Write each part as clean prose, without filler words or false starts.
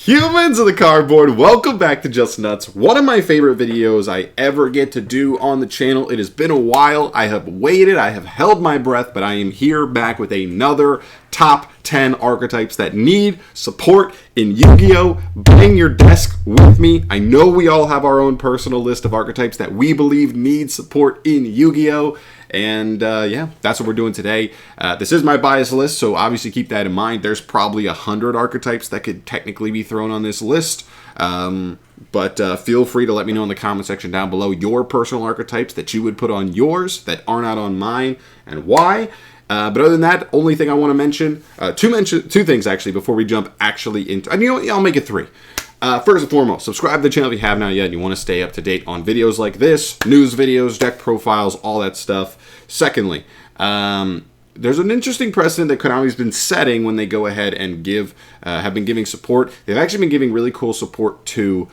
Humans of the cardboard, welcome back to Just Nuts. One of my favorite videos I ever get to do on the channel. It has been a while. I have waited, I have held my breath, but I am here back with another top 10 archetypes that need support in Yu-Gi-Oh! Bring your desk with me. I know we all have our own personal list of archetypes that we believe need support in Yu-Gi-Oh! And yeah, that's what we're doing today. This is my bias list, so obviously keep that in mind. There's probably 100 archetypes that could technically be thrown on this list. But feel free to let me know in the comment section down below your personal archetypes that you would put on yours that are not on mine and why. But other than that, only thing I want to mention, two things actually before we jump actually into, and you know what, I'll make it three. First and foremost, subscribe to the channel if you have not yet and you want to stay up to date on videos like this, news videos, deck profiles, all that stuff. Secondly, there's an interesting precedent that Konami's been setting when they go ahead and have been giving support. They've actually been giving really cool support to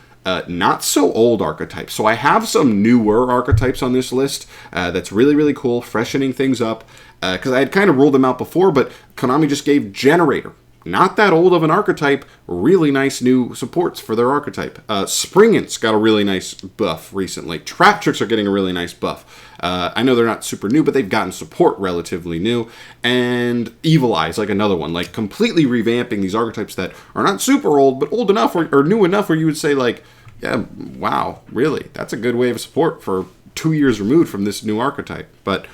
not so old archetypes. So I have some newer archetypes on this list that's really, really cool, freshening things up. Because I had kind of ruled them out before, but Konami just gave Generator, not that old of an archetype, really nice new supports for their archetype. Springant's got a really nice buff recently. Trap Tricks are getting a really nice buff. I know they're not super new, but they've gotten support relatively new. And Evil Eye's like another one, like completely revamping these archetypes that are not super old, but old enough or new enough where you would say like, yeah, wow, really, that's a good wave of support for 2 years removed from this new archetype. But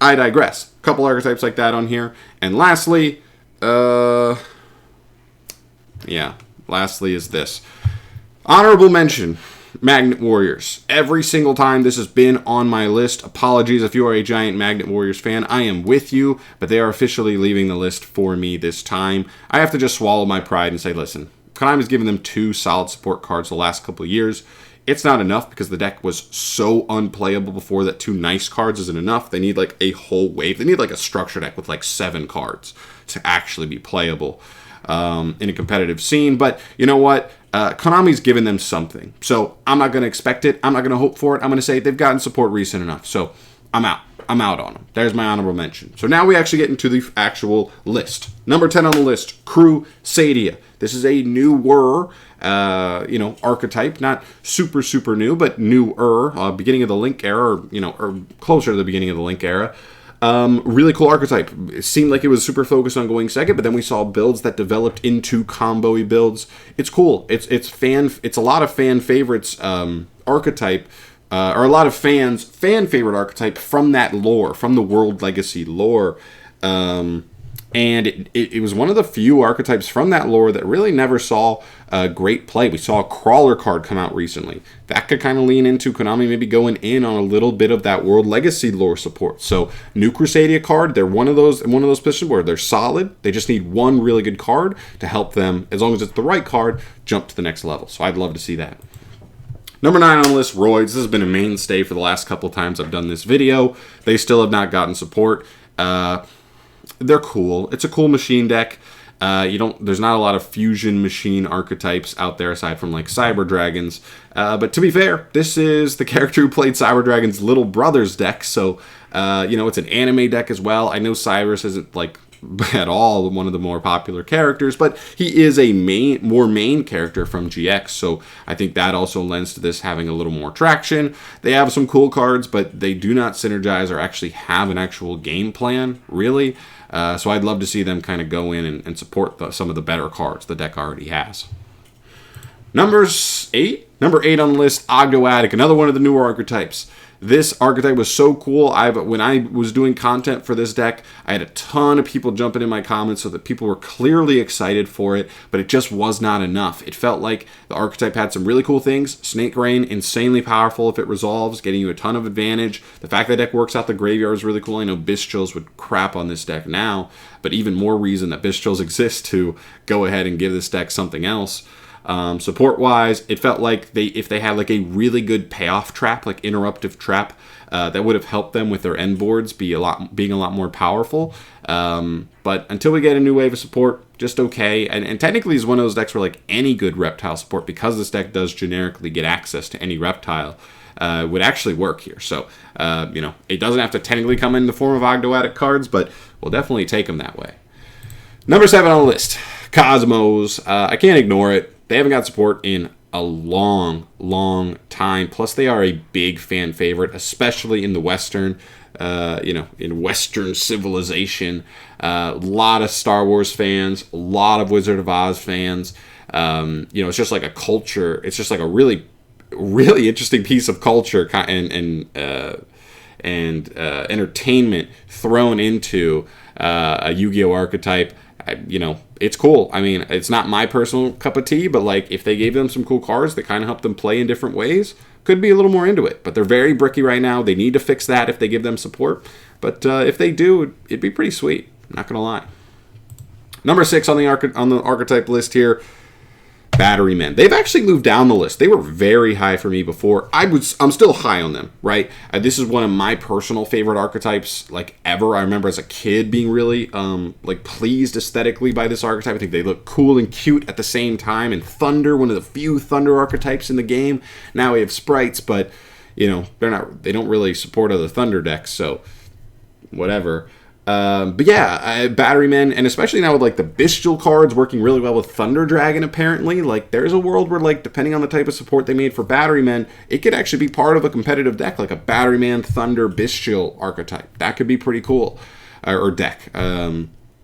I digress. A couple archetypes like that on here. And lastly, lastly is this. Honorable mention, Magnet Warriors. Every single time this has been on my list, apologies if you are a giant Magnet Warriors fan, I am with you, but they are officially leaving the list for me this time. I have to just swallow my pride and say, listen, Konami's given them 2 solid support cards the last couple of years. It's not enough because the deck was so unplayable before that 2 nice cards isn't enough. They need like a whole wave. They need like a structure deck with like 7 cards to actually be playable in a competitive scene. But you know what? Konami's given them something. So I'm not going to expect it. I'm not going to hope for it. I'm going to say they've gotten support recent enough. So I'm out. I'm out on them. There's my honorable mention. So now we actually get into the actual list. Number 10 on the list, Crew Sadia. This is a newer, archetype. Not super, super new, but newer. Beginning of the Link era, or closer to the beginning of the Link era. Really cool archetype. It seemed like it was super focused on going second, but then we saw builds that developed into combo-y builds. It's cool. It's a lot of fan favorites archetype. Or a lot of fan favorite archetype from that lore, from the World Legacy lore. And it was one of the few archetypes from that lore that really never saw great play. We saw a Crawler card come out recently. That could kind of lean into Konami maybe going in on a little bit of that World Legacy lore support. So, new Crusadia card, they're one of those positions where they're solid. They just need one really good card to help them, as long as it's the right card, jump to the next level. So I'd love to see that. Number 9 on the list, Roids. This has been a mainstay for the last couple times I've done this video. They still have not gotten support. They're cool. It's a cool machine deck. There's not a lot of fusion machine archetypes out there aside from like Cyber Dragons. But to be fair, this is the character who played Cyber Dragon's little brother's deck. So, it's an anime deck as well. I know Cyrus isn't like at all one of the more popular characters, but he is a more main character from GX, so I think that also lends to this having a little more traction. They have some cool cards, but they do not synergize or actually have an actual game plan, really. So I'd love to see them kind of go in and support some of the better cards the deck already has. Number 8 on the list, Ogdo Attic, another one of the newer archetypes. This archetype was so cool. When I was doing content for this deck, I had a ton of people jumping in my comments so that people were clearly excited for it, but it just was not enough. It felt like the archetype had some really cool things. Snake Rain, insanely powerful if it resolves, getting you a ton of advantage. The fact that deck works out the graveyard is really cool. I know Bistrils would crap on this deck now, but even more reason that Bistrils exist to go ahead and give this deck something else. Support-wise, it felt like if they had like a really good payoff trap, like interruptive trap, that would have helped them with their end boards being a lot more powerful. But until we get a new wave of support, just okay. And technically is one of those decks where like any good reptile support, because this deck does generically get access to any reptile, would actually work here. So, it doesn't have to technically come in the form of Ogdo Attic cards, but we'll definitely take them that way. Number 7 on the list, Cosmos. I can't ignore it. They haven't got support in a long time. Plus, they are a big fan favorite, especially in the Western, in Western civilization. A lot of Star Wars fans, a lot of Wizard of Oz fans. It's just like a culture. It's just like a really interesting piece of culture and entertainment thrown into a Yu-Gi-Oh archetype. It's cool. I mean, it's not my personal cup of tea, but like if they gave them some cool cards that kind of help them play in different ways, could be a little more into it. But they're very bricky right now. They need to fix that if they give them support. But if they do, it'd be pretty sweet. I'm not gonna lie. Number 6 on the archetype list here, Battery Men. They've actually moved down the list. They were very high for me before. I'm still high on them, right? This is one of my personal favorite archetypes, like ever. I remember as a kid being really pleased aesthetically by this archetype. I think they look cool and cute at the same time. And Thunder, one of the few Thunder archetypes in the game. Now we have sprites, but they don't really support other Thunder decks, so whatever. But yeah, Battery Men, and especially now with like the Bestial cards working really well with Thunder Dragon, apparently, like there's a world where, like, depending on the type of support they made for Battery Men, it could actually be part of a competitive deck, like a Battery Man Thunder Bestial archetype. That could be pretty cool, or deck.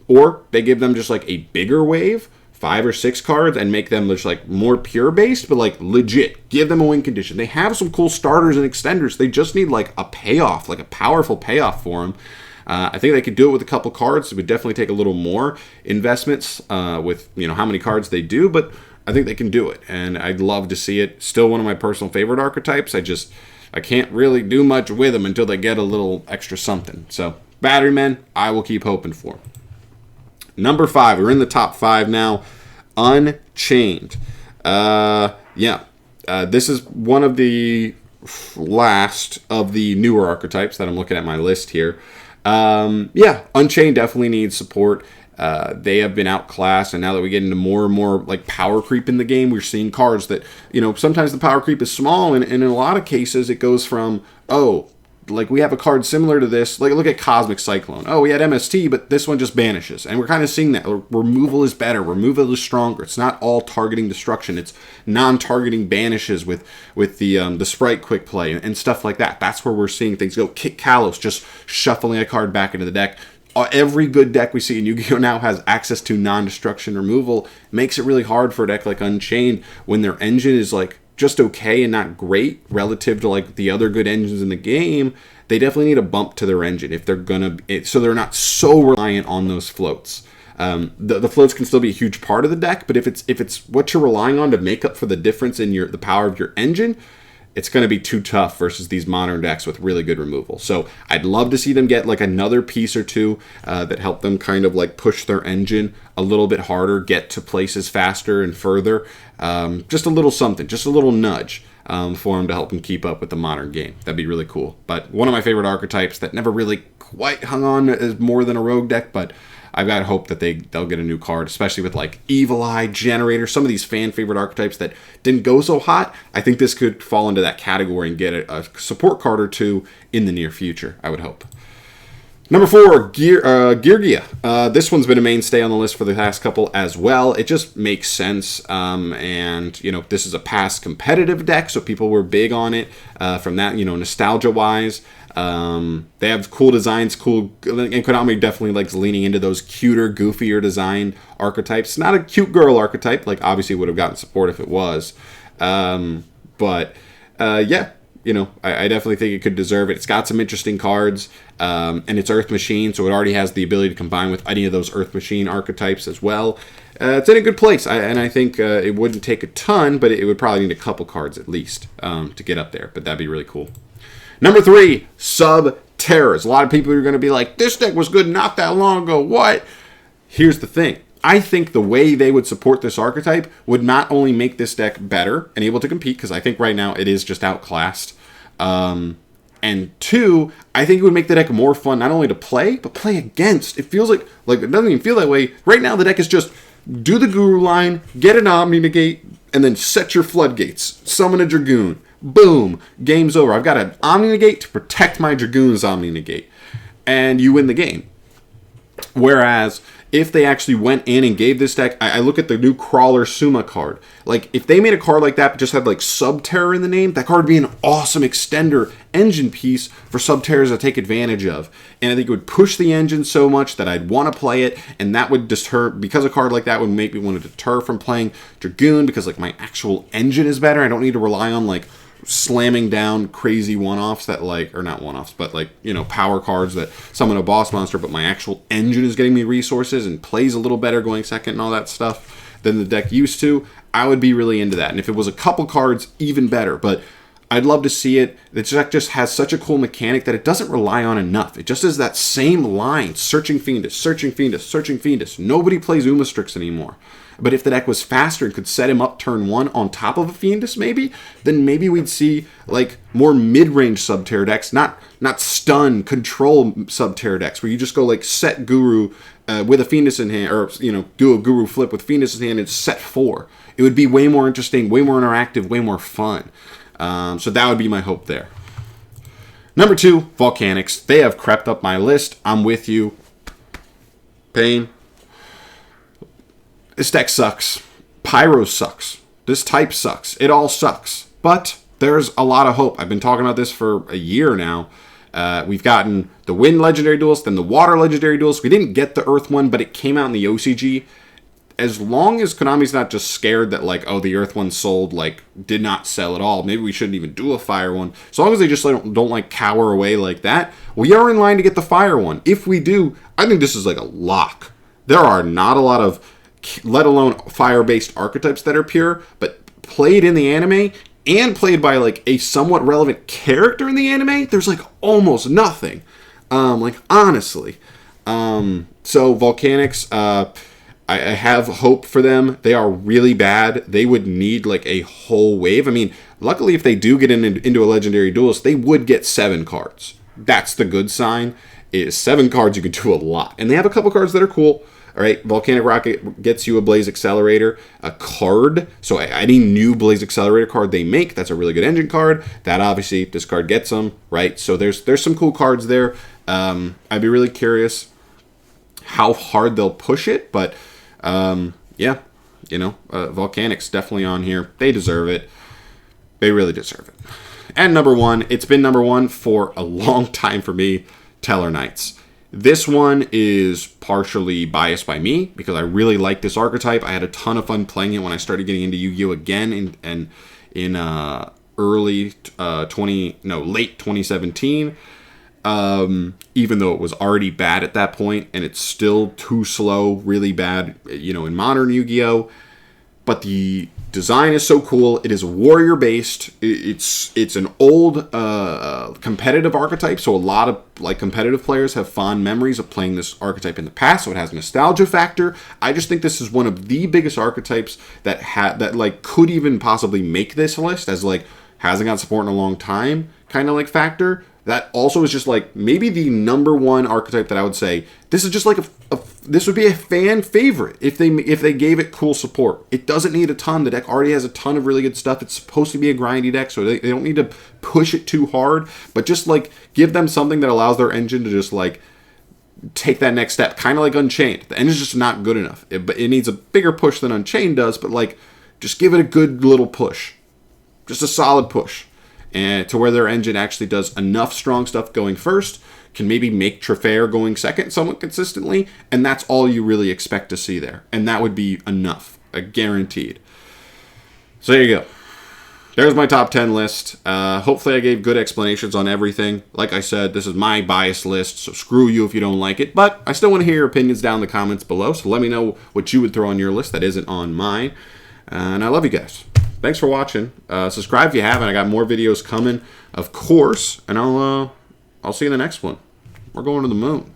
Or they give them just like a bigger wave, 5 or 6 cards, and make them just like more pure based, but like legit. Give them a win condition. They have some cool starters and extenders. They just need like a payoff, like a powerful payoff for them. I think they could do it with a couple cards. It would definitely take a little more investments with how many cards they do, but I think they can do it, and I'd love to see it. Still one of my personal favorite archetypes. I can't really do much with them until they get a little extra something. So Battery Men, I will keep hoping for. Number 5, we're in the top 5 now. Unchained. This is one of the last of the newer archetypes that I'm looking at my list here. Unchained definitely needs support. They have been outclassed, and now that we get into more and more like power creep in the game, we're seeing cards that, sometimes the power creep is small, and in a lot of cases it goes from, like we have a card similar to this, like look at Cosmic Cyclone. Oh, we had MST, but this one just banishes. And we're kind of seeing that. Removal is better. Removal is stronger. It's not all targeting destruction. It's non-targeting banishes with the Sprite quick play and stuff like that. That's where we're seeing things go. Kick Kalos, just shuffling a card back into the deck. Every good deck we see in Yu-Gi-Oh! Now has access to non-destruction removal. It makes it really hard for a deck like Unchained when their engine is like just okay and not great relative to like the other good engines in the game. They definitely need a bump to their engine if they're so they're not so reliant on those floats. The floats can still be a huge part of the deck, but if it's what you're relying on to make up for the difference in the power of your engine, it's going to be too tough versus these modern decks with really good removal. So I'd love to see them get like another piece or two that help them kind of like push their engine a little bit harder, get to places faster and further. Just a little something, just a little nudge for them to help them keep up with the modern game. That'd be really cool. But one of my favorite archetypes that never really quite hung on as more than a rogue deck, but I've got hope that they'll get a new card, especially with like Evil Eye, Generator, some of these fan favorite archetypes that didn't go so hot. I think this could fall into that category and get a support card or two in the near future, I would hope. Number 4, Geargia. This one's been a mainstay on the list for the past couple as well. It just makes sense. And this is a past competitive deck, so people were big on it from that, nostalgia-wise. They have cool designs, and Konami definitely likes leaning into those cuter, goofier design archetypes. Not a cute girl archetype, like obviously would have gotten support if it was. I definitely think it could deserve it. It's got some interesting cards, and it's Earth Machine, so it already has the ability to combine with any of those Earth Machine archetypes as well. It's in a good place, and I think it wouldn't take a ton, but it would probably need a couple cards at least to get up there, but that'd be really cool. Number 3, Subterrors. A lot of people are going to be like, this deck was good not that long ago. What? Here's the thing. I think the way they would support this archetype would not only make this deck better and able to compete, because I think right now it is just outclassed, and 2, I think it would make the deck more fun not only to play, but play against. It feels like it doesn't even feel that way. Right now the deck is just do the Guru line, get an Omni Negate, and then set your floodgates. Summon a Dragoon. Boom. Game's over. I've got an Omni Negate to protect my Dragoon's Omni Negate. And you win the game. Whereas if they actually went in and gave this deck, I look at the new Crawler Suma card. Like, if they made a card like that but just had like Subterror in the name, that card would be an awesome extender engine piece for Subterrors to take advantage of. And I think it would push the engine so much that I'd want to play it, and that would deter, because a card like that would make me want to deter from playing Dragoon, because like my actual engine is better. I don't need to rely on like slamming down crazy one-offs that like, or not one-offs, but like, you know, power cards that summon a boss monster, but my actual engine is getting me resources and plays a little better going second and all that stuff than the deck used to. I would be really into that. And if it was a couple cards, even better. But I'd love to see it. The deck just has such a cool mechanic that it doesn't rely on enough. It just is that same line, searching Fiendus, searching Fiendus, searching Fiendus. Nobody plays Umastrix anymore. But if the deck was faster and could set him up turn 1 on top of a Fiendus maybe, then maybe we'd see like more mid-range Subterror decks, not stun, control Subterror decks, where you just go like set Guru with a Fiendus in hand, or, you know, do a Guru flip with Fiendus in hand and set 4. It would be way more interesting, way more interactive, way more fun. So that would be my hope there. Number 2, Volcanics. They have crept up my list. I'm with you. Pain. This deck sucks. Pyro sucks. This type sucks. It all sucks. But there's a lot of hope. I've been talking about this for a year now. We've gotten the Wind Legendary Duelist, then the Water Legendary Duelist. We didn't get the Earth one, but it came out in the OCG. As long as Konami's not just scared that, like, oh, the Earth one sold, like, did not sell at all, maybe we shouldn't even do a Fire one. As long as they just don't like, cower away like that, we are in line to get the Fire one. If we do, I think this is, like, a lock. There are not a lot of, let alone Fire-based archetypes that are pure, but played in the anime and played by, like, a somewhat relevant character in the anime, there's, like, almost nothing. Like, honestly. So, Volcanics, I have hope for them. They are really bad. They would need like a whole wave. I mean, luckily if they do get into a Legendary Duelist, they would get 7 cards. That's the good sign. Is 7 cards, you can do a lot. And they have a couple cards that are cool. All right, Volcanic Rocket gets you a Blaze Accelerator, a card. So any new Blaze Accelerator card they make, that's a really good engine card. That obviously, this card gets them, right? So there's some cool cards there. I'd be really curious how hard they'll push it, but yeah, you know, Volcanics definitely on here. They deserve it. They really deserve it. And number 1, it's been number 1 for a long time for me, Teller Knights. This one is partially biased by me because I really like this archetype. I had a ton of fun playing it when I started getting into Yu-Gi-Oh! Again in late 2017. Even though it was already bad at that point, and it's still too slow, really bad, you know, in modern Yu-Gi-Oh! But the design is so cool. It is warrior-based. It's an old competitive archetype, so a lot of like competitive players have fond memories of playing this archetype in the past, so it has a nostalgia factor. I just think this is one of the biggest archetypes that like could even possibly make this list as like hasn't got support in a long time kind of like factor. That also is just like maybe the number 1 archetype that I would say this is just like this would be a fan favorite if they gave it cool support. It doesn't need a ton. The deck already has a ton of really good stuff. It's supposed to be a grindy deck, so they don't need to push it too hard. But just like give them something that allows their engine to just like take that next step, kind of like Unchained. The engine's just not good enough. But it needs a bigger push than Unchained does. But like just give it a good little push, just a solid push. And to where their engine actually does enough strong stuff going first, can maybe make Trefair going second somewhat consistently, and that's all you really expect to see there. And that would be enough, guaranteed. So there you go. There's my top 10 list. Hopefully I gave good explanations on everything. Like I said, this is my biased list, so screw you if you don't like it. But I still want to hear your opinions down in the comments below, so let me know what you would throw on your list that isn't on mine. And I love you guys. Thanks for watching. Subscribe if you haven't. I got more videos coming, of course. And I'll see you in the next one. We're going to the moon.